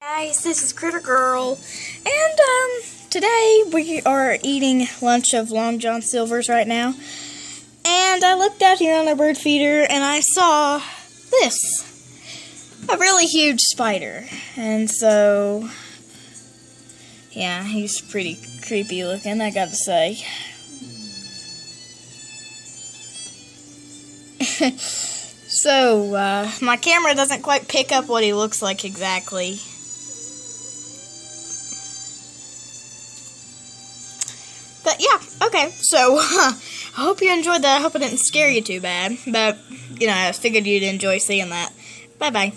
Guys, this is Critter Girl, and today we are eating lunch of Long John Silver's right now, and I looked out here on our bird feeder and I saw this, a really huge spider, and so, yeah, he's pretty creepy looking, I gotta say. So, my camera doesn't quite pick up what he looks like exactly. But yeah, okay, so I hope you enjoyed that. I hope it didn't scare you too bad. But, you know, I figured you'd enjoy seeing that. Bye-bye.